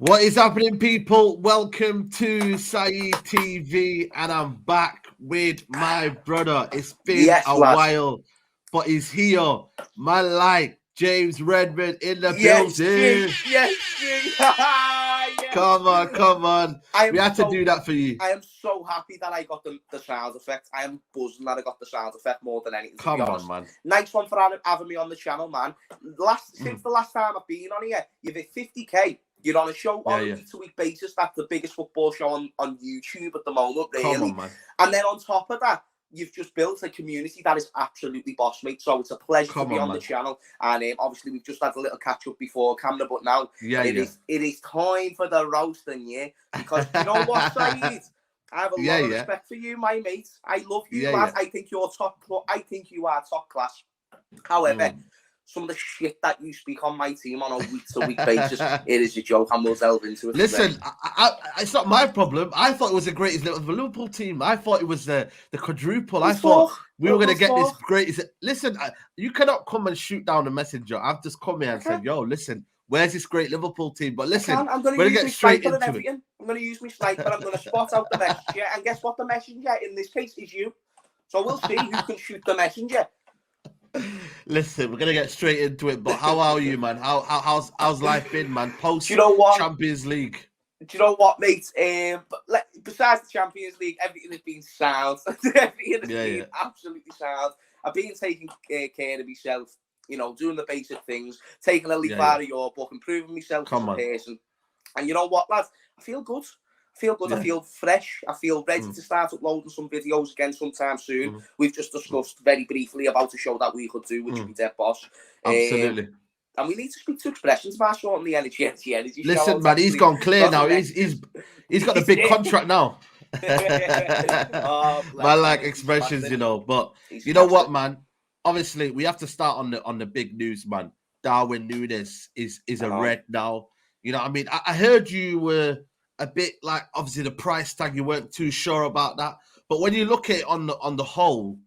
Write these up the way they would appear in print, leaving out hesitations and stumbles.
What is happening, people? Welcome to Saeed TV, and I'm back with my brother. It's been a while, but he's here. My like James Redmond in the building. Yes. Come on. We had to do that for you. I am so happy that I got the sound effect. I am buzzing that I got the sound effect more than anything. Come on, man. Nice one for having me on the channel, man. Since the last time I've been on here, you've hit 50k. You're on a show on a week-to-week basis. That's the biggest football show on YouTube at the moment, really. Come on, man. And then on top of that, you've just built a community that is absolutely boss, mate. So it's a pleasure to be on the channel. And obviously, we've just had a little catch-up before camera, but now it is time for the roasting, because you know what, Saeed? I have a lot of respect for you, my mate. I love you, man. I think you're top. I think you are top class. However, some of the shit that you speak on my team on a week-to-week basis, it is a joke, and we'll delve into it. Listen, it's not my problem. I thought it was the greatest Liverpool team. I thought it was the quadruple. I thought we were going to get this greatest. Listen, you cannot come and shoot down the messenger. I've just come here and said, yo, listen, where's this great Liverpool team? But listen, I'm going to get straight into it. I'm going to use my sniper. I'm going to spot out the messenger. And guess what? The messenger in this case is you. So we'll see who can shoot the messenger. Listen, we're gonna get straight into it. But how are you, man? How's life been, man? Post Champions League. Do you know what, mate? Besides the Champions League, everything has been sound. Everything has been absolutely sound. I've been taking care of myself. You know, doing the basic things, taking a leaf out of your book, improving myself as a person. And you know what, lads? I feel good. I feel fresh. I feel ready to start uploading some videos again sometime soon. We've just discussed very briefly about a show that we could do, which would be Dead Boss. Absolutely. And we need to speak to expressions about shorting the energy. Listen, man, he's gone clear now. He's got a big contract now. Man, like expressions, you know. But you know what, man? Obviously, we have to start on the big news, man. Darwin Nunez is a red now. You know what I mean? I heard you were a bit like, obviously, the price tag, you weren't too sure about that. But when you look at it on the whole,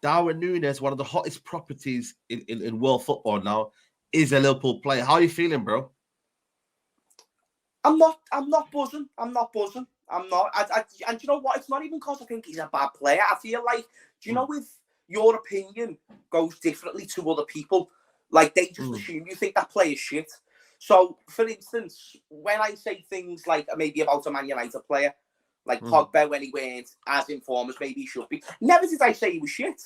Darwin Nunez, one of the hottest properties in world football now, is a Liverpool player. How are you feeling, bro? I'm not buzzing. I'm not. And you know what? It's not even because I think he's a bad player. I feel like, do you know, if your opinion goes differently to other people, like they just assume you think that player's shit. So, for instance, when I say things like maybe about a Man United player, like Pogba, when he weren't as informed as maybe he should be, never did I say he was shit.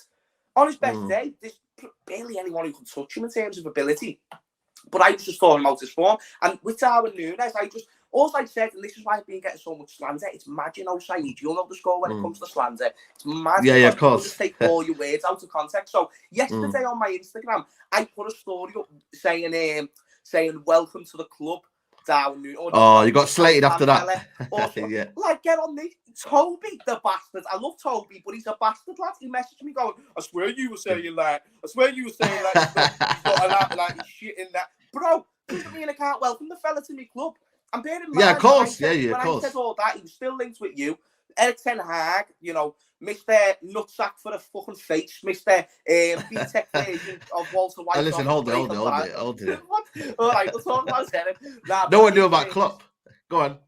On his best day, there's barely anyone who can touch him in terms of ability. But I was just talking about his form. And with Darwin Nunez, all I said, and this is why I've been getting so much slander, it's mad, you know, Saeed, you'll know the score when it comes to slander. It's mad. Yeah, of course. Just take all your words out of context. So, yesterday on my Instagram, I put a story up saying welcome to the club, Darwin Nunez. You got slated after that. Like, get on me. Toby, the bastard. I love Toby, but he's a bastard, lad. He messaged me going, I swear you were saying that. He's got like shit in that. Bro, doesn't mean I can't welcome the fella to my club. I'm bearing in mind. Yeah, of course. When I said all that, he was still linked with you. Ten Hag, you know, Mr. Nutsack for a fucking face, Mr. B-Tech version of Walter White. Listen, hold it. All right, we'll talk about Eric. No one knew about Klopp. Go on.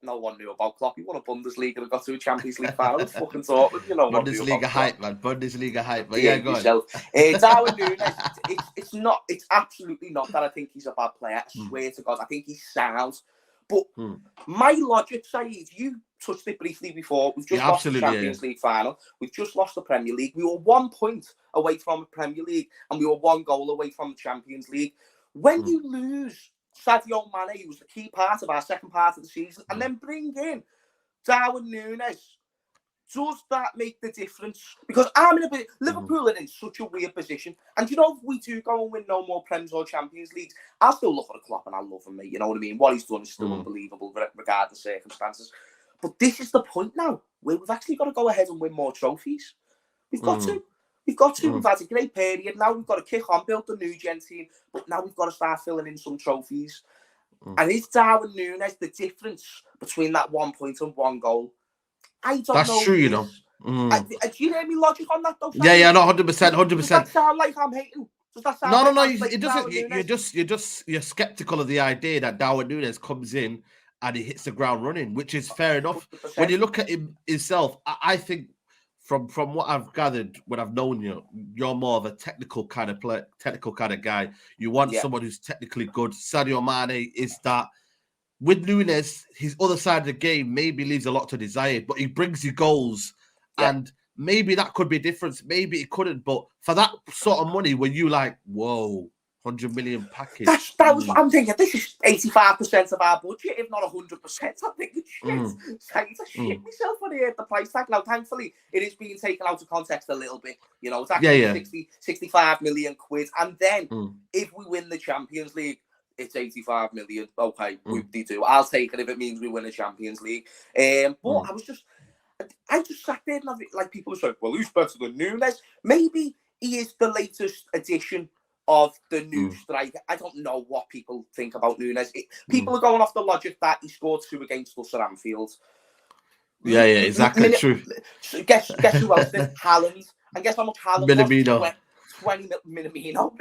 No one knew about Klopp. He won a Bundesliga and got to a Champions League final. Fucking talk with you know. Bundesliga hype, man. Bundesliga hype. But yeah, go on. Darwin Nunez, it's absolutely not that I think he's a bad player. I swear to God, I think he's sound. But my logic, Saeed, you touched it briefly before. We've just lost the Champions League final. We've just lost the Premier League. We were 1 point away from the Premier League, and we were 1 goal away from the Champions League. When you lose Sadio Mane, who was the key part of our second part of the season, and then bring in Darwin Nunez, does that make the difference? Because Liverpool are in such a weird position. And you know, if we do go and win no more Prems or Champions Leagues, I'll still look at the Klopp and I'll love him, mate. You know what I mean? What he's done is still unbelievable, regardless of circumstances. But this is the point now where we've actually got to go ahead and win more trophies. We've got to. We've had a great period. Now we've got to kick on, build the new gen team. But now we've got to start filling in some trophies. And is Darwin Nunez the difference between that 1 point and 1 goal? I don't know. That's true, you know. Do you hear me logic on that, though? Yeah, no, 100%, 100%. Does that sound like I'm hating? Does that sound no, like it doesn't. You're skeptical of the idea that Darwin Nunez comes in and he hits the ground running, which is fair enough. 100%. When you look at him himself, I think from what I've gathered, when I've known you, you're more of a technical kind of guy. You want someone who's technically good. Sadio Mane is that. With Nunez, his other side of the game maybe leaves a lot to desire, but he brings you goals, and maybe that could be a difference. Maybe it couldn't, but for that sort of money, were you like, whoa, 100 million package? That was what I'm thinking. This is 85% of our budget, if not 100%. I'm thinking, shit, I shit myself when I heard the price tag. Now, thankfully, it is being taken out of context a little bit. You know, it's actually 65 million quid. And then, if we win the Champions League, it's 85 million. Okay, they do. I'll take it if it means we win a Champions League. But I just sat there and like people say, well, who's better than Nunez? Maybe he is the latest addition of the new striker. I don't know what people think about Nunez. People are going off the logic that he scored 2 against us at Anfield. Yeah, exactly. True. Guess who else did? Haaland. And guess how much Haaland Minamino. 20 Minamino.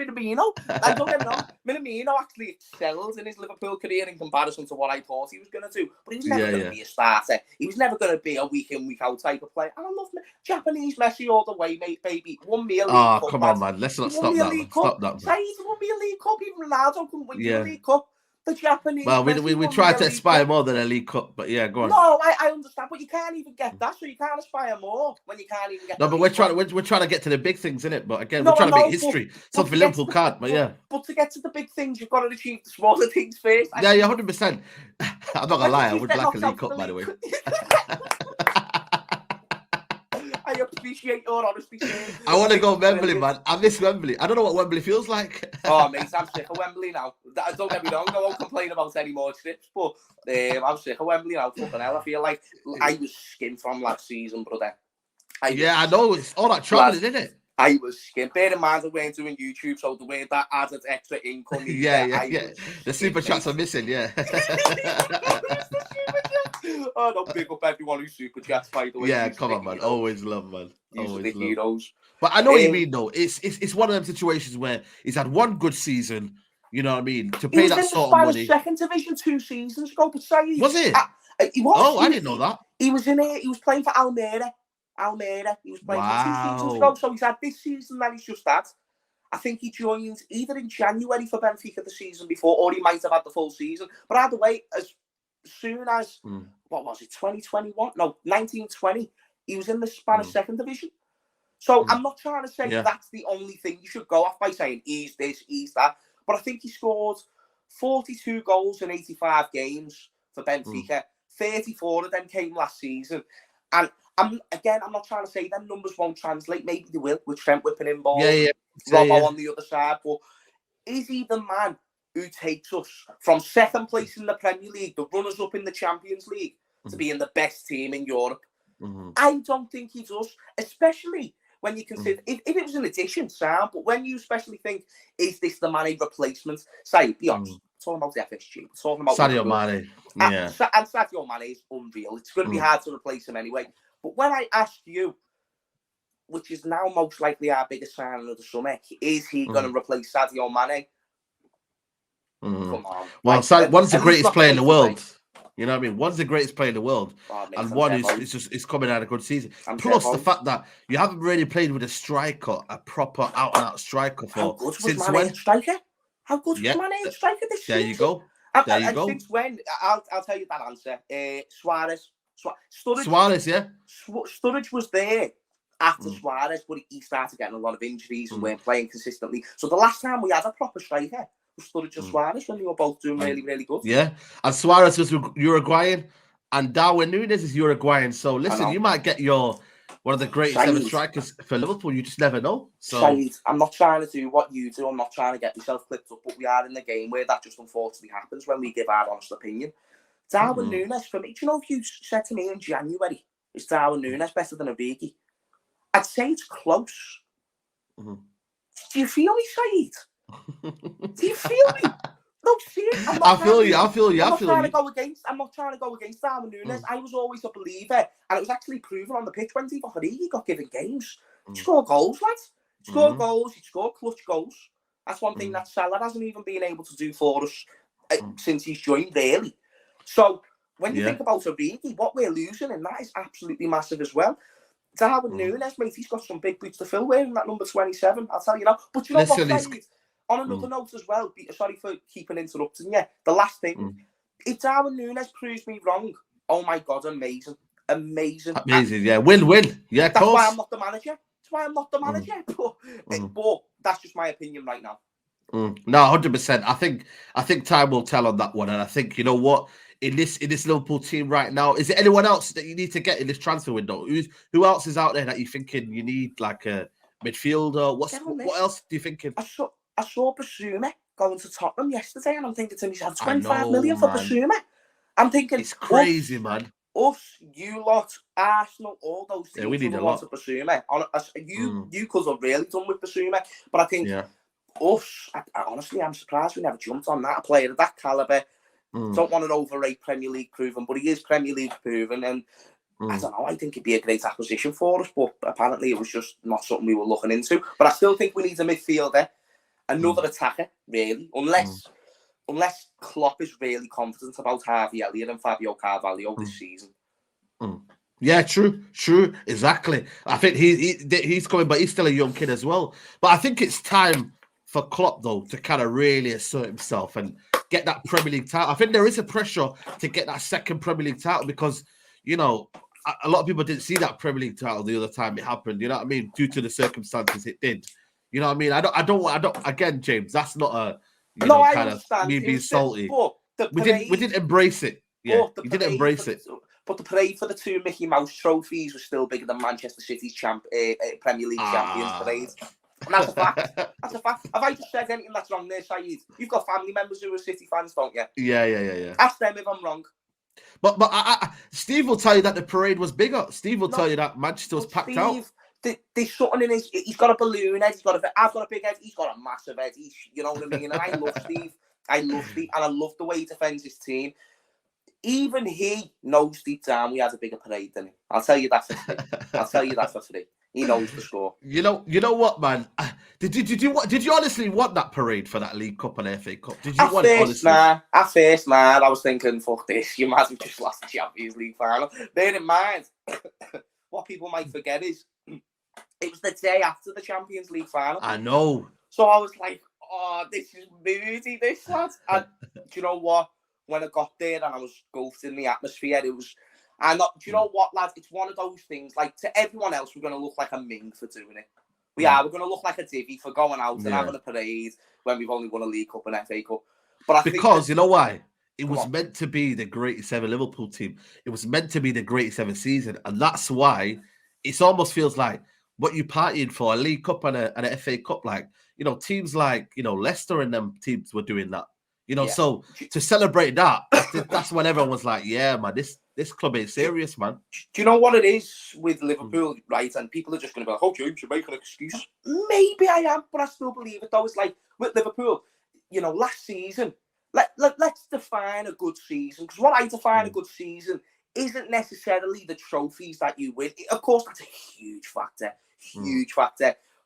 I don't get me wrong. Minamino actually excelled in his Liverpool career in comparison to what I thought he was going to do. But he was never going to be a starter. He was never going to be a week in, week out type of player. And I love Japanese Messi all the way, mate, baby. Won me a League Cup. Come on, man. Let's not stop that. Stop that. Say he won me a League Cup. Even Ronaldo couldn't win a League Cup. The Japanese. Well, we tried to aspire more than a League Cup, but yeah, go on. No, I understand, but you can't even get that, so you can't aspire more when you can't even get. No, but we're trying to get to the big things, innit? But again, we're trying to make history. Something Liverpool can't, but yeah. But to get to the big things, you've got to achieve the smaller things first. Yeah, 100%. I'm not gonna lie, I would like a League Cup, by the way. I appreciate your honesty. I want to go Wembley, man. I miss Wembley. I don't know what Wembley feels like. Oh, mate, I'm sick of Wembley now. Don't get me wrong, I won't complain about any more trips, but I'm sick of Wembley now. Fucking hell, I feel like I was skint from last season, brother. I know. It's all that travelling, isn't it? I was skint. Bear in mind, I weren't doing YouTube, so the way that added extra income. The super chats are missing, Oh, no, big up everyone who super chats, by the way. Yeah, come on, man. Always love, man. Always the heroes. But I know what you mean, though. It's one of them situations where he's had one good season, you know what I mean, to pay that sort of money. Second division 2 seasons ago, but say was it? He was. Oh, I didn't know that. He was in it. He was playing for Almeida. He was playing for 2 seasons ago, so he's had this season that he's just had. I think he joined either in January for Benfica the season before, or he might have had the full season. But either way, as soon as, what was it, 2021? No, 1920, he was in the Spanish second division. So I'm not trying to say that's the only thing you should go off by saying he's this, he's that. But I think he scored 42 goals in 85 games for Benfica. 34 of them came last season. And I'm not trying to say them numbers won't translate. Maybe they will with Trent whipping in balls. Robbo on the other side. But is he the man who takes us from second place in the Premier League, the runners-up in the Champions League, to being the best team in Europe? I don't think he does, especially when you consider, if it was an addition, Sam, but when you especially think, is this the Mane replacement? Say, be honest, talking about the FSG, talking about Sadio Mane. And Sadio Mane is unreal. It's going to be hard to replace him anyway. But when I asked you, which is now most likely our biggest signing of the summer, is he going to replace Sadio Mane? Come on. Well, one's the greatest player in the world. You know what I mean? One's the greatest player in the world, and one is coming out a good season. Plus the fact that you haven't really played with a striker, a proper out-and-out striker for How good was Mane a striker? How good was Mane a striker this season? There you go. And since when? I'll tell you that answer. Suarez. Sturridge was there after Suarez, but he started getting a lot of injuries and weren't playing consistently. So the last time we had a proper striker was Sturridge and Suarez when they were both doing really, really good. Yeah, and Suarez was Uruguayan, and Darwin Nunez is Uruguayan. So listen, you might get one of the greatest ever strikers for Liverpool. You just never know. So I'm not trying to do what you do. I'm not trying to get myself clipped up, but we are in the game where that just unfortunately happens when we give our honest opinion. Darwin Nunez, for me, do you know if you said to me in January, is Darwin Nunez better than Origi? I'd say it's close. Do you feel me, Saeed? Do you feel me? No, seriously. I feel you. I'm not trying to go against Darwin Nunez. I was always a believer, and it was actually proven on the pitch when Divock Origi got given games. He scored goals, lads. He scored goals. He scored clutch goals. That's one thing that Salah hasn't even been able to do for us since he's joined, really. So when you think about Origi, what we're losing, and that is absolutely massive as well. Darwin Nunez, mate, he's got some big boots to fill wearing that number 27. I'll tell you now. But you know what, Said? On another note as well, sorry for keeping interrupting you. The last thing, if Darwin Nunez proves me wrong, oh my God, amazing. Amazing, yeah. Win. Yeah, of that's course. why I'm not the manager. That's why I'm not the manager. But that's just my opinion right now. No, 100%. I think time will tell on that one. And I think, you know what, in this Liverpool team right now, is there anyone else that you need to get in this transfer window? Who else is out there that you're thinking you need, like a midfielder? What else do you thinking? I saw Basuma going to Tottenham yesterday, and I'm thinking to myself, 25 million for Basuma. I'm thinking it's crazy, man. Us, you lot, Arsenal, all those teams. Yeah, we need a lot of Basuma. You could have really done with Basuma, but I think us. Honestly, I'm surprised we never jumped on that. A player of that caliber. Don't want to overrate Premier League proven, but he is Premier League proven, and I don't know. I think it'd be a great acquisition for us, but apparently it was just not something we were looking into. But I still think we need a midfielder, another attacker, really, unless Klopp is really confident about Harvey Elliott and Fabio Carvalho this season. Yeah, true, exactly. I think he's coming, but he's still a young kid as well. But I think it's time for Klopp, though, to kind of really assert himself and get that Premier League title. I think there is a pressure to get that second Premier League title because, you know, a lot of people didn't see that Premier League title the other time it happened. You know what I mean? Due to the circumstances it did. You know what I mean? I don't. Again, James, that's not a kind of me being salty. We didn't embrace it. Yeah, you didn't embrace it. But the parade for the 2 Mickey Mouse trophies was still bigger than Manchester City's Premier League champions parade. And that's a fact. That's a fact. Have I just said anything that's wrong there, Saeed? You've got family members who are City fans, don't you? Yeah. Ask them if I'm wrong. But Steve will tell you that the parade was bigger. Steve will tell you that Manchester was packed out. There's something in his. He's got a balloon head. I've got a big head. He's got a massive head. You know what I mean? And I love Steve. And I love the way he defends his team. Even he knows deep down we had a bigger parade than him. I'll tell you that for free. He knows the score. You know what, man? Did you honestly want that parade for that League Cup and FA Cup? Did you want it honestly? At first, man, I was thinking, fuck this. You might have just lost the Champions League final. Bear in mind, what people might forget is it was the day after the Champions League final. I know. So I was like, oh, this is moody, this, lads. And do you know what? When I got there and I was engulfed in the atmosphere, it was... And do you know what, lads? It's one of those things, like, to everyone else, we're going to look like a Ming for doing it. We're going to look like a divvy for going out and having a parade when we've only won a League Cup and FA Cup. But because, you know why? It was meant to be the greatest ever Liverpool team. It was meant to be the greatest ever season. And that's why it almost feels like what you partying for, a League Cup and an FA Cup, like, you know, teams like, you know, Leicester and them teams were doing that. You know, so to celebrate that, that's when everyone was like, yeah, man, this club ain't serious, man. Do you know what it is with Liverpool, right? And people are just going to be like, oh, James, you're making an excuse. Maybe I am, but I still believe it, though. It's like, with Liverpool, you know, last season, let's define a good season. Because what I define a good season isn't necessarily the trophies that you win. Of course, that's a huge factor.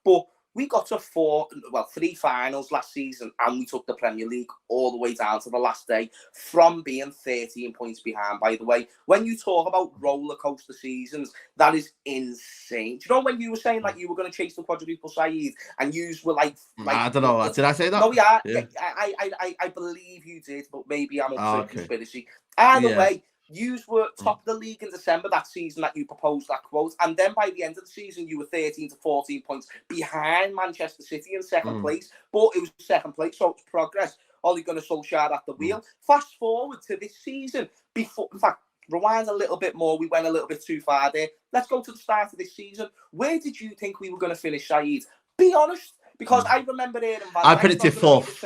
But we got to 3 finals last season, and we took the Premier League all the way down to the last day from being 13 points behind, by the way. When you talk about roller coaster seasons, that is insane. Do you know when you were saying like you were going to chase the quadruple Saeed and you were like I don't know. Did I say that? No, yeah. I believe you did, but maybe I'm up to conspiracy. Either way, you were top of the league in December that season that you proposed that quote, and then by the end of the season you were 13 to 14 points behind Manchester City in second place, but it was second place, so it's progress. Ole Gunnar Solskjaer at the wheel. Fast forward to this season, in fact, rewind a little bit more, we went a little bit too far there. Let's go to the start of this season. Where did you think we were going to finish, Saeed? Be honest, because I remember there. I predicted fourth.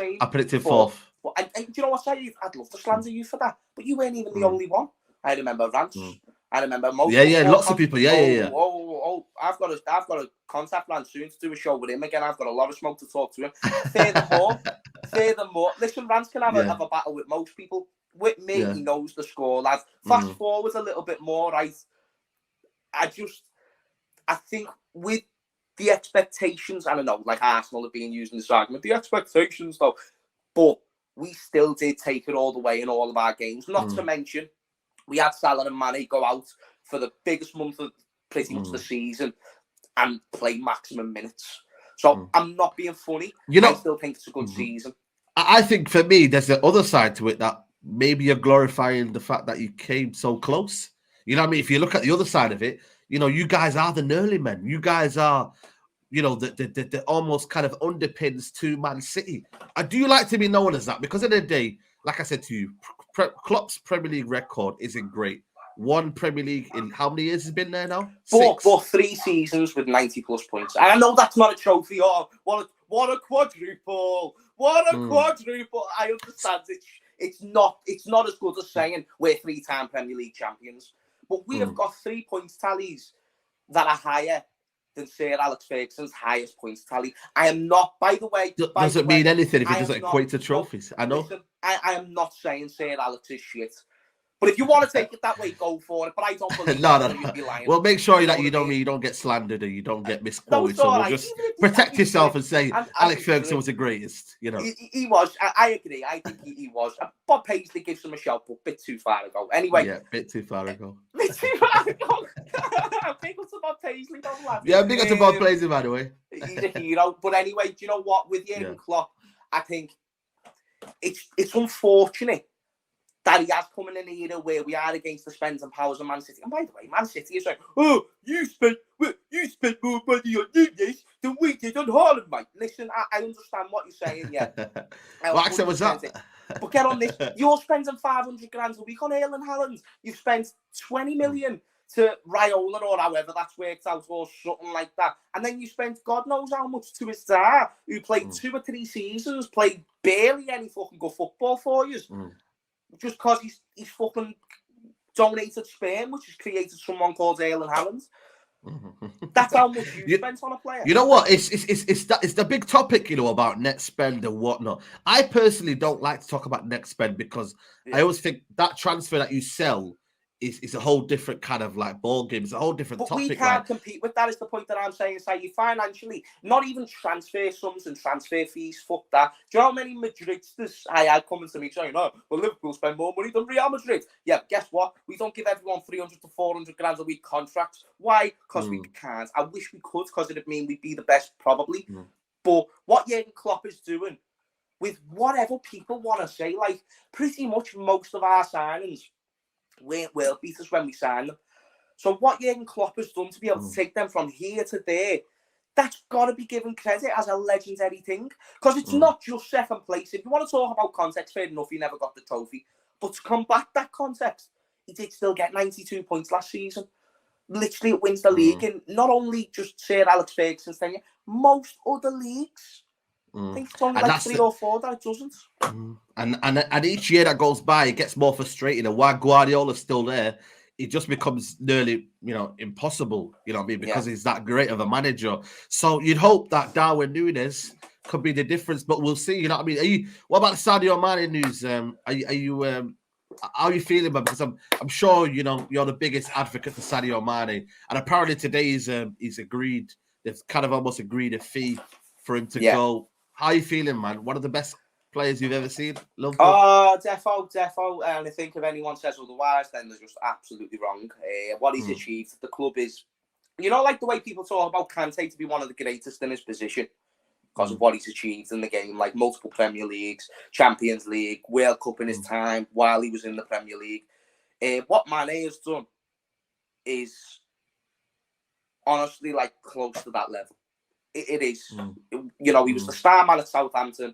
But and do you know what, Saeed? I'd love to slander you for that, but you weren't even the only one. I remember Rance. I remember most. Lots of people. I've got to contact Rance soon to do a show with him again. I've got a lot of smoke to talk to him. Furthermore, listen, Rance can have a battle with most people. With me, he knows the score, lads. Fast forward a little bit more, right? I think with the expectations, I don't know, like Arsenal have been using this argument, the expectations though, but we still did take it all the way in all of our games. Not to mention, we had Salah and Mane go out for the biggest month of pretty much the season and play maximum minutes. So I'm not being funny. I still think it's a good season. I think for me, there's the other side to it that maybe you're glorifying the fact that you came so close. You know what I mean? If you look at the other side of it, you guys are the Nurley men. You guys are, the almost kind of underpins to Man City. I do like to be known as that because at the end of the day, like I said to you, Klopp's Premier League record isn't great. One Premier League in how many years has been there now? But 3 seasons with 90+ points. And I know that's not a trophy. Oh, what a quadruple! What a quadruple! I understand it's not as good as saying we're 3-time Premier League champions. But we have got 3 points tallies that are higher than Sir Alex Ferguson's highest points tally. I am not, by the way... Doesn't mean anything if it doesn't equate to trophies. I know. Listen, I am not saying Sir Alex is shit. But if you want to take it that way, go for it. But I don't believe you'd be lying. Well, make sure that you don't get slandered or you don't get misquoted. So we'll just protect yourself and say Alex Ferguson was the greatest. He was. I agree. I think he was. Bob Paisley gives him a shout, but a bit too far ago. Anyway. Yeah, a bit too far ago. Big up to Bob Paisley, don't laugh. Yeah, big up to Bob Paisley, by the way. He's a hero. But anyway, do you know what? With Jurgen Klopp, I think it's unfortunate that he has come in an era where we are against the spends and powers of Man City. And by the way, Man City is like, oh, you spent more money on Nunez than we did on Haaland, mate. Listen, I understand what you're saying, yeah. What accent was that? But get on this. You're spending 500 grand a week on Erling Haaland. You've spent 20 million to Raiola or however that's worked out or something like that. And then you spent God knows how much to a star who played 2 or 3 seasons, played barely any fucking good football for you. Just because he's fucking donated sperm, which has created someone called Erling Haaland. That's how much you spent on a player. You know what? It's the big topic, about net spend and whatnot. I personally don't like to talk about net spend because I always think that transfer that you sell is a whole different kind of like ball game. It's a whole different topic. But we can't compete with that. Is the point that I'm saying? So you financially, not even transfer sums and transfer fees. Fuck that. Do you know how many Madridistas I had coming to me saying, "Oh, well, Liverpool spend more money than Real Madrid." Yeah, guess what? We don't give everyone 300 to 400 grand a week contracts. Why? Because we can't. I wish we could, because it'd mean we'd be the best, probably. But what Jurgen Klopp is doing, with whatever people want to say, like pretty much most of our signings weren't world beaters when we signed them. So what Jurgen Klopp has done to be able to take them from here to there, that's got to be given credit as a legendary thing. Because it's not just second place. If you want to talk about context, fair enough, he never got the trophy. But to combat that context, he did still get 92 points last season. Literally, it wins the league. And not only just Sir Alex Ferguson's tenure, most other leagues. I think it's only like 3 or 4 that it doesn't. And each year that goes by, it gets more frustrating. And while Guardiola's still there, it just becomes nearly, impossible, because he's that great of a manager. So you'd hope that Darwin Nunez could be the difference, but we'll see. What about the Sadio Mane news? How are you feeling, man? Because I'm sure, you're the biggest advocate for Sadio Mane. And apparently today he's agreed, they've kind of almost agreed a fee for him to go. How are you feeling, man? One of the best players you've ever seen? Liverpool? Oh, defo. And I think if anyone says otherwise, then they're just absolutely wrong. What he's achieved, the club is, like the way people talk about Kante to be one of the greatest in his position because of what he's achieved in the game, like multiple Premier Leagues, Champions League, World Cup in his time while he was in the Premier League. What Mane has done is honestly like close to that level. It is. He was the star man at Southampton.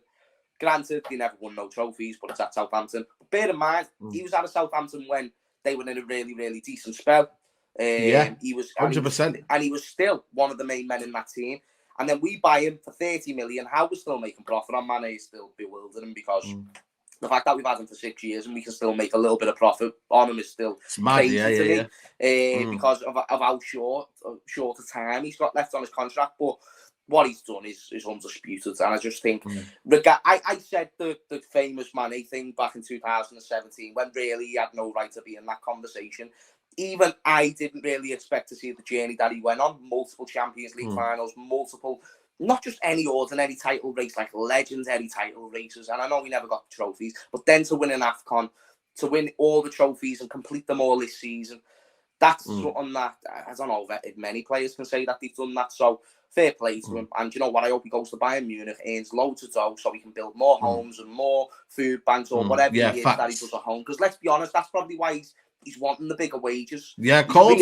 Granted, they never won no trophies, but it's at Southampton. But bear in mind, he was at Southampton when they were in a really, really decent spell. He was 100%, and he was still one of the main men in that team. And then we buy him for 30 million. How we're still making profit on Mane is still bewildering because the fact that we've had him for 6 years and we can still make a little bit of profit on him is still crazy to me. Because of how short a time he's got left on his contract. But what he's done is undisputed. And I just think, I said the famous Mane thing back in 2017 when really he had no right to be in that conversation. Even I didn't really expect to see the journey that he went on. Multiple Champions League finals, multiple, not just any ordinary title race, like legendary title races. And I know he never got the trophies, but then to win an AFCON, to win all the trophies and complete them all this season. That's something that, I don't know if many players can say that they've done that. So fair play to him. And you know what? I hope he goes to Bayern Munich, earns loads of dough so he can build more homes and more food banks or whatever it is that he does at home. Because let's be honest, that's probably why he's wanting the bigger wages. Yeah, of course.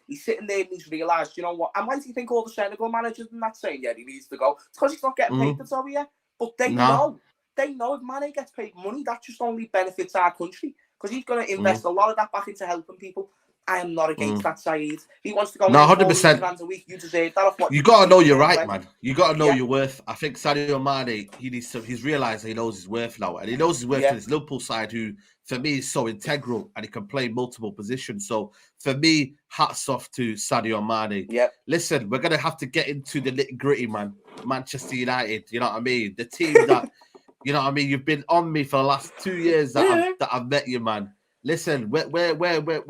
He's sitting there and he's realised, you know what? And why do you think all the Senegal managers are not saying, yeah, he needs to go? It's because he's not getting paid the top yet. But they know if Mane gets paid money, that just only benefits our country. Because he's going to invest a lot of that back into helping people. I am not against that, Saeed. He wants to go 100%. a week. You deserve that. You got to know you're right, man. You got to know your worth. I think Sadio Mane, he's realised he knows his worth now. And he knows his worth to his Liverpool side, who, for me, is so integral and he can play multiple positions. So, for me, hats off to Sadio Mane. Yeah. Listen, we're going to have to get into the nitty-gritty, man. Manchester United, you know what I mean? The team that, you know what I mean? You've been on me for the last 2 years that I've met you, man. Listen, where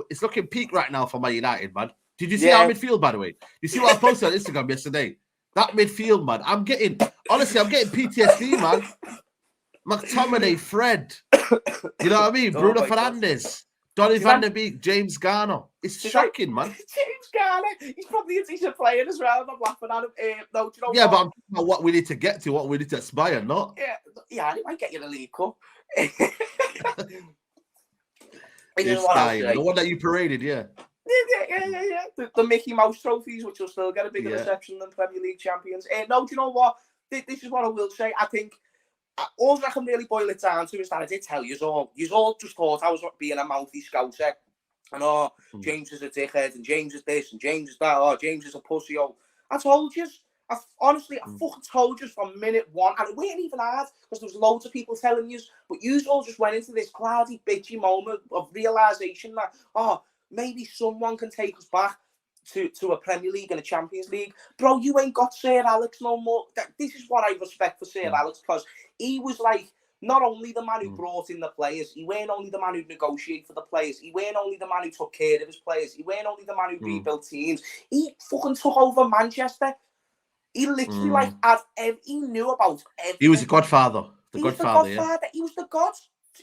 it's looking peak right now for Man United, man. Did you see our midfield, by the way? You see what I posted on Instagram yesterday? That midfield, man. I'm getting PTSD, man. McTominay, Fred. You know what I mean? Bruno Fernandes, Donny van der Beek, James Garner. It's shocking, man. James Garner. He's probably a decent player as well. I'm laughing at him. No, do you know what? But I'm talking about what we need to get to, what we need to aspire, not. Yeah, I might get you the League Cup. This guy, the one that you paraded, Yeah. The Mickey Mouse trophies, which will still get a bigger reception than Premier League champions. No, do you know what? This is what I will say. I think all I can really boil it down to is that I did tell you all just thought I was being a mouthy scouser. And James is a dickhead, and James is this, and James is that. James is a pussy. I told you. I fucking told you from minute one, and it wasn't even hard because there was loads of people telling you, but you all just went into this cloudy, bitchy moment of realization that maybe someone can take us back to a Premier League and a Champions League. Bro, you ain't got Sir Alex no more. This is what I respect for Sir Alex, because he was like not only the man who brought in the players, he weren't only the man who negotiated for the players, he weren't only the man who took care of his players, he weren't only the man who rebuilt teams. He fucking took over Manchester. He literally he knew about everything. He was the godfather. He was the god.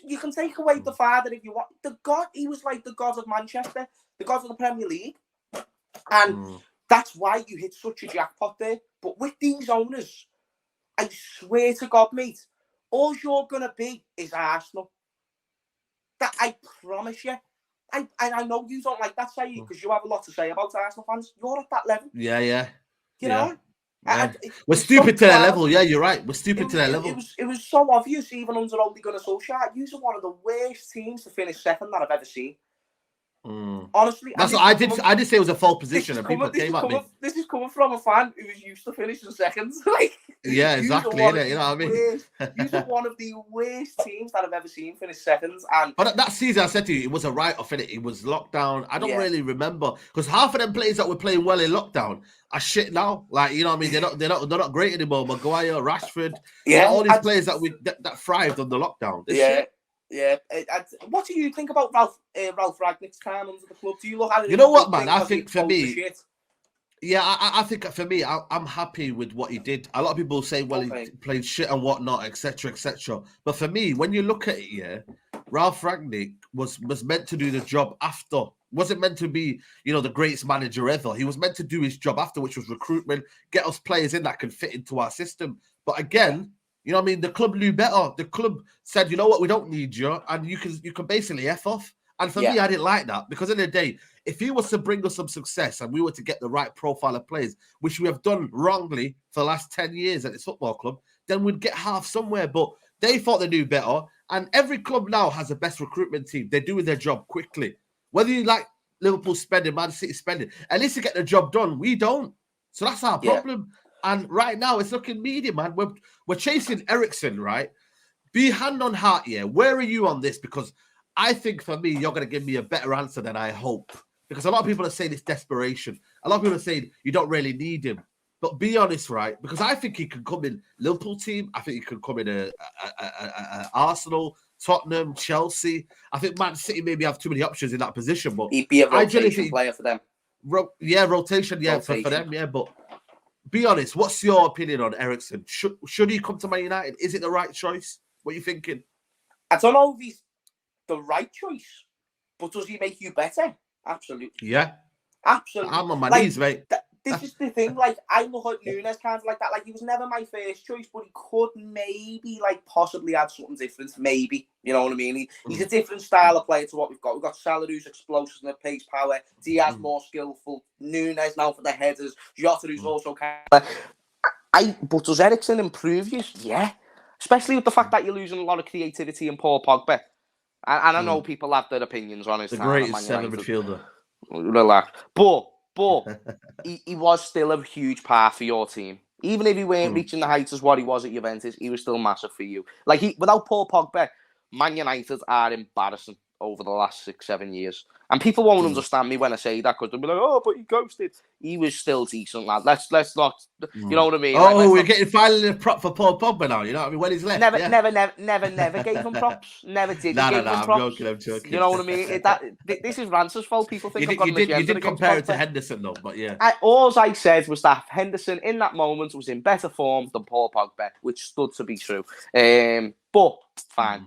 You can take away the father if you want. The god. He was like the god of Manchester, the god of the Premier League, and that's why you hit such a jackpot there. But with these owners, I swear to God, mate, all you're gonna be is Arsenal. That I promise you. I know you don't like that saying because you have a lot to say about Arsenal fans. You're at that level. Yeah. You know. Yeah. We're stupid to their level. Yeah, you're right. We're stupid to their level. It was so obvious, even under Ole Gunnar Solskjaer. You are one of the worst teams to finish second that I've ever seen. Honestly, that's what I did. I did say it was a false position, and people came at me. This is coming from a fan who was used to finishing seconds. Yeah, exactly. You know what I mean? You're one of the worst teams that I've ever seen finish seconds. But that season, I said to you, it was a write-off. It was lockdown. I don't really remember because half of them players that were playing well in lockdown are shit now. Like, you know what I mean? They're not great anymore. Maguire, Rashford, all these players that thrived on the lockdown. Yeah. What do you think about Ralph Ragnick's time under the club? Do you look at it? You know what, man? I think for me, I think for me, I'm happy with what he did. A lot of people say, well, he played shit and whatnot, etc., etc. But for me, when you look at it, Ralph Ragnick was meant to do the job after. Wasn't meant to be, the greatest manager ever. He was meant to do his job after, which was recruitment, get us players in that can fit into our system. But again, you know what I mean? The club knew better. The club said, you know what, we don't need you, and you can basically F off. And for me, I didn't like that because at the end of the day, if he was to bring us some success and we were to get the right profile of players, which we have done wrongly for the last 10 years at this football club, then we'd get half somewhere. But they thought they knew better. And every club now has the best recruitment team. They're doing their job quickly. Whether you like Liverpool spending, Man City spending, at least to get the job done. We don't. So that's our problem. And right now, it's looking medium, man. We're chasing Eriksen, right? Be hand on heart, where are you on this? Because I think for me, you're going to give me a better answer than I hope. Because a lot of people are saying it's desperation. A lot of people are saying you don't really need him. But be honest, right? Because I think he can come in Liverpool team. I think he could come in a Arsenal, Tottenham, Chelsea. I think Man City maybe have too many options in that position. But he'd be a rotation player for them. Rotation. For them, But be honest, what's your opinion on Eriksen? Should he come to Man United? Is it the right choice? What are you thinking? I don't know if he's the right choice. But does he make you better? Absolutely. Yeah. Absolutely. I'm on my knees, mate. This is the thing. Like, I look at Nunez kind of like that. Like, he was never my first choice, but he could maybe, like, possibly add something different. Maybe. You know what I mean? He's a different style of player to what we've got. We've got Salah, who's explosive and pace power. Diaz, more skillful. Nunez now for the headers. Jota, who's also kind of... But does Eriksen improve you? Yeah. Especially with the fact that you're losing a lot of creativity in Paul Pogba. And I know people have their opinions on his the time. Greatest seven midfielder. Relax. But he was still a huge part for your team. Even if he weren't reaching the heights as what he was at Juventus, he was still massive for you. Like, without Paul Pogba, Man United are embarrassing over the last 6-7 years. And people won't understand me when I say that, because they'll be like, oh, but he ghosted. He was still decent, lad. Let's not, you know what I mean? Oh, we're getting finally a prop for Paul Pogba now, you know what I mean? When he's left. Never gave him props. Never did. No, I'm joking. You know what I mean? This is Rance's fault. People think you did compare it to Henderson, though, but yeah. All I said was that Henderson, in that moment, was in better form than Paul Pogba, which stood to be true. But fine,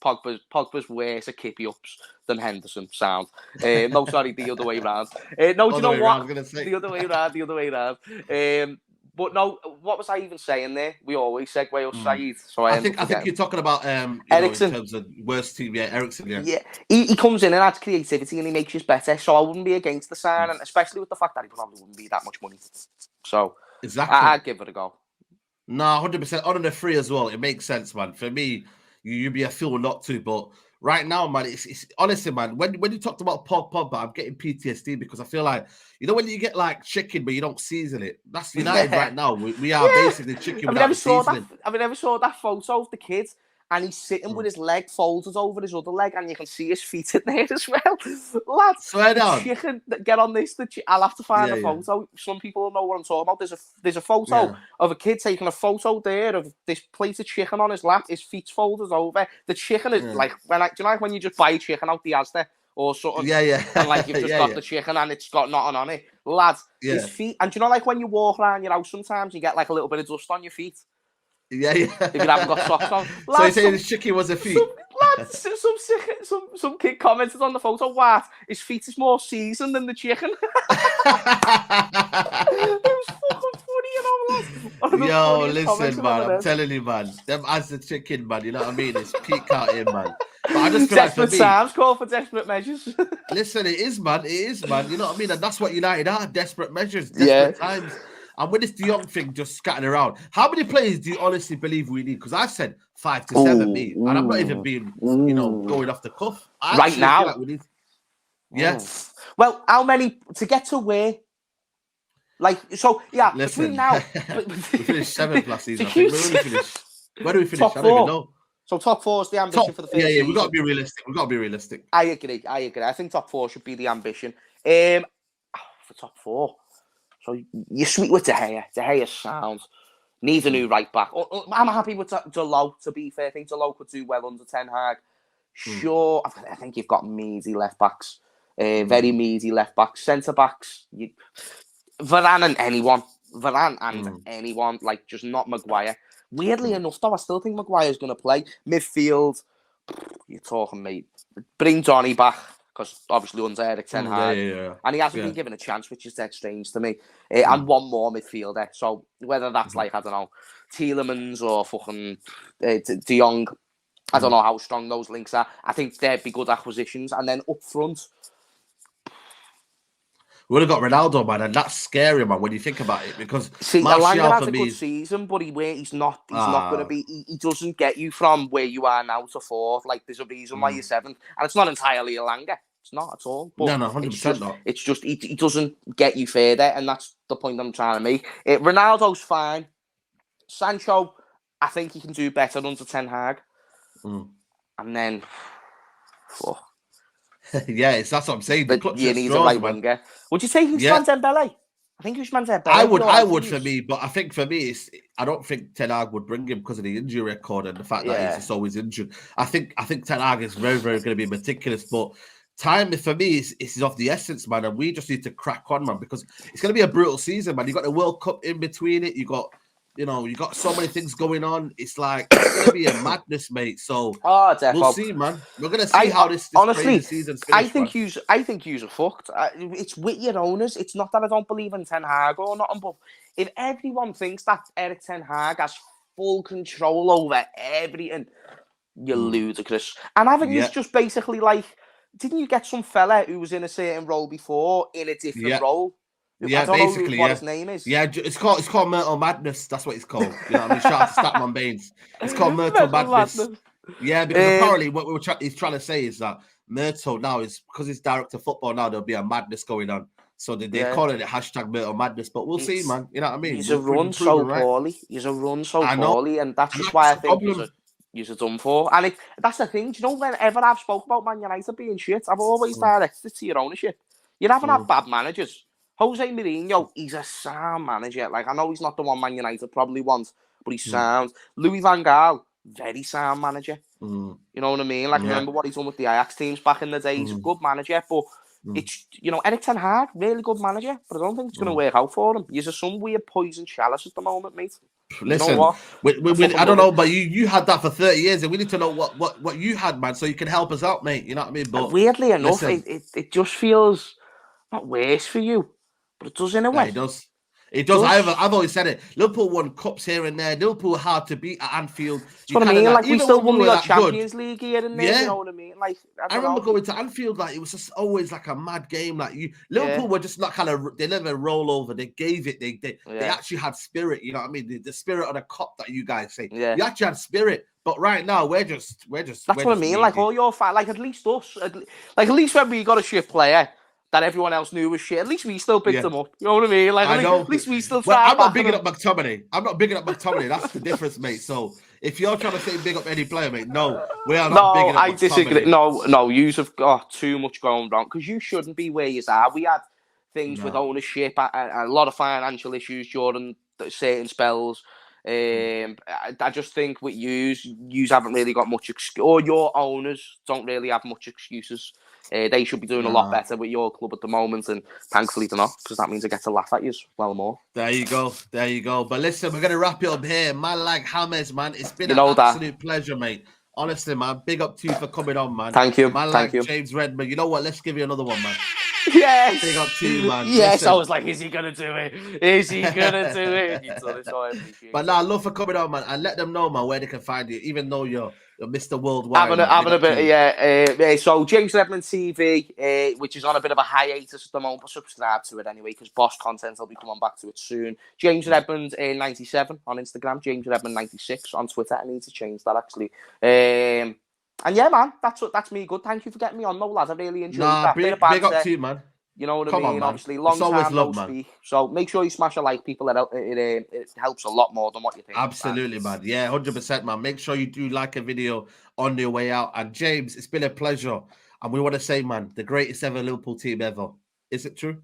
Pogba's worse at kippy-ups than Henderson. Sound. No, sorry, the other way around. No, do you know what? I was gonna say. The other way around. But no, what was I even saying there? We always segue us, Saeed. So I think you're talking about Eriksen. in terms of worst team. Yeah, Eriksen. Yeah. He comes in and adds creativity and he makes you better. So I wouldn't be against the sign, and especially with the fact that he probably wouldn't be that much money. So exactly, I'd give it a go. No, 100% on the free as well. It makes sense, man. For me, you'd be a fool not to. But right now, man, it's honestly, man. When you talked about Pogba, I'm getting PTSD because I feel like, you know, when you get like chicken but you don't season it. That's United right now. We are basically chicken without seasoning. Have you ever saw that photo of the kid? And he's sitting with his leg folded over his other leg, and you can see his feet in there as well. Lads, swear down. Chicken, get on this. I'll have to find a photo. Yeah. Some people will know what I'm talking about. There's a photo of a kid taking a photo there of this plate of chicken on his lap. His feet's folded over. The chicken is like when you just buy a chicken out the Asda or something. Yeah. And like you've just got the chicken and it's got nothing on it. Lads, his feet. And do you know, like when you walk around your house, sometimes you get like a little bit of dust on your feet. Yeah. If you haven't got socks on. Lads, so you're saying his chicken was a feet? Some kid commented on the photo, what? His feet is more seasoned than the chicken. It was fucking funny, you know, lads. Yo, listen, man, I'm telling you, man. Them as the chicken, man, you know what I mean? It's peak out here, man. But I just feel desperate times call for desperate measures. Listen, it is, man. You know what I mean? And that's what United are, desperate measures, desperate times. And with this De Jong thing just scattered around, how many players do you honestly believe we need? Because I've said 5 to 7, me, and I'm not even being, going off the cuff. Right now, like we need... yeah. Well, how many to get to where? Like, so yeah. Listen, between now, we finished 7th last season. I think. Where do we finish? I don't even know. So top 4 is the ambition for the first season. We got to be realistic. I agree. I think top 4 should be the ambition. For top 4. So you're sweet with De Gea. De Gea sounds. Needs a new right back. I'm happy with Delo, to be fair. I think Delo could do well under Ten Hag. Sure, I think you've got meaty left backs. Very meaty left backs. Centre backs. Varane and anyone. Like, just not Maguire. Weirdly enough, though, I still think Maguire's going to play. Midfield, you're talking, mate. Bring Donny back. Because obviously under Eric Ten Hag, and he hasn't been given a chance, which is dead strange to me. And one more midfielder. So whether that's like, I don't know, Tielemans or fucking De Jong, I don't know how strong those links are. I think they'd be good acquisitions. And then up front, we would have got Ronaldo, man, and that's scary, man, when you think about it. Because Martial has a good season, but he's not going to be. He doesn't get you from where you are now to 4th. Like, there's a reason why you're 7th, and it's not entirely Elanga. It's not at all. But no, 100% not. It's just he doesn't get you further, and that's the point I'm trying to make. Ronaldo's fine. Sancho, I think he can do better under Ten Hag. And then, that's what I'm saying. You need a right winger. Would you take Ousmane Dembele? I think Ousmane Dembele. I would for me, but I think for me, I don't think Ten Hag would bring him because of the injury record and the fact that he's just always injured. I think Ten Hag is very, very going to be meticulous, but time for me is of the essence, man, and we just need to crack on, man, because it's going to be a brutal season, man. You got the World Cup in between it. You got You know, you got so many things going on. It's like it's gonna be a madness, mate. So we'll see, man. We're gonna see how this honestly, crazy season's finished. I think yous are fucked. It's with your owners. It's not that I don't believe in Ten Hag or nothing, but if everyone thinks that Erik Ten Hag has full control over everything, you're ludicrous. And haven't you just basically like, didn't you get some fella who was in a certain role before in a different role? Yeah, I don't basically, know what his name is. Yeah, it's called Myrtle Madness. That's what it's called. You know what I mean? Shout out to Statman Baines. It's called Myrtle Madness. Yeah, because apparently what he's trying to say is that Myrtle now is, because he's director of football now, there'll be a madness going on. So they're calling it hashtag Myrtle Madness. But we'll see, man. You know what I mean? He's a run so poorly. He's a run so poorly, and that's just why I think he's a done for. And that's the thing. Do you know, whenever I've spoke about Man United being shit, I've always directed it to your ownership. You haven't had bad managers. Jose Mourinho, he's a sound manager. Like, I know he's not the one Man United probably wants, but he's sound. Louis van Gaal, very sound manager. You know what I mean? Like, remember what he's done with the Ajax teams back in the day. He's a good manager, but it's, you know, Erik Ten Hag, really good manager, but I don't think it's going to work out for him. He's some weird poison chalice at the moment, mate. Listen, you know I don't know, but you had that for 30 years, and we need to know what you had, man, so you can help us out, mate. You know what I mean? But weirdly enough, it just feels not worse for you, but it does in a way. It does. It does. I've always said it. Liverpool won cups here and there. Liverpool hard to beat at Anfield. That's what I mean. Like, we still won the Champions League here and there. Yeah. You know what I mean? Like, I remember going to Anfield. Like, it was just always like a mad game. Like, Liverpool were just not kind of. They never roll over. They gave it. They actually had spirit. You know what I mean? The spirit of the cup that you guys say. Yeah. You actually had spirit. But right now we're just. That's what I mean. Like, all your fans. Like, at least us. At least when we got a shit player that everyone else knew was shit, at least we still picked them up. You know what I mean? Like, at least we still tried. I'm not bigging up McTominay. That's the difference, mate. So if you're trying to say big up any player, mate, no, we are not bigging up McTominay. I disagree. No, yous have got too much going wrong, because you shouldn't be where you are. We had things with ownership, a lot of financial issues during certain spells. I just think with yous haven't really got much excuse, or your owners don't really have much excuses. They should be doing a lot better with your club at the moment, and thankfully they're not, because that means I get to laugh at you well more. There you go. But listen, we're going to wrap it up here. Man, like James, man, it's been an absolute pleasure, mate. Honestly, man, big up to you for coming on, man. Thank you. Man, Thank you. James Redmond. You know what? Let's give you another one, man. Yes. Big up to you, man. Yes, listen. I was like, is he going to do it? Is he going to do it? You've done it, so I appreciate it. But now, love for coming on, man. And let them know, man, where they can find you, even though you're Mr. Worldwide. Having a bit, so James Redmond TV, which is on a bit of a hiatus at the moment, but subscribe to it anyway, because boss content will be coming back to it soon. James Redmond 97 on Instagram, James Redmond 96 on Twitter. I need to change that, actually. And yeah, man, that's me good. Thank you for getting me on, though, lad. I really enjoyed that. Big up to you, man. You know what I mean? Obviously, long time no speak. So make sure you smash a like, people. It helps a lot more than what you think. Absolutely, man. Yeah, 100%, man. Make sure you do like a video on your way out. And James, it's been a pleasure. And we want to say, man, the greatest ever Liverpool team ever. Is it true?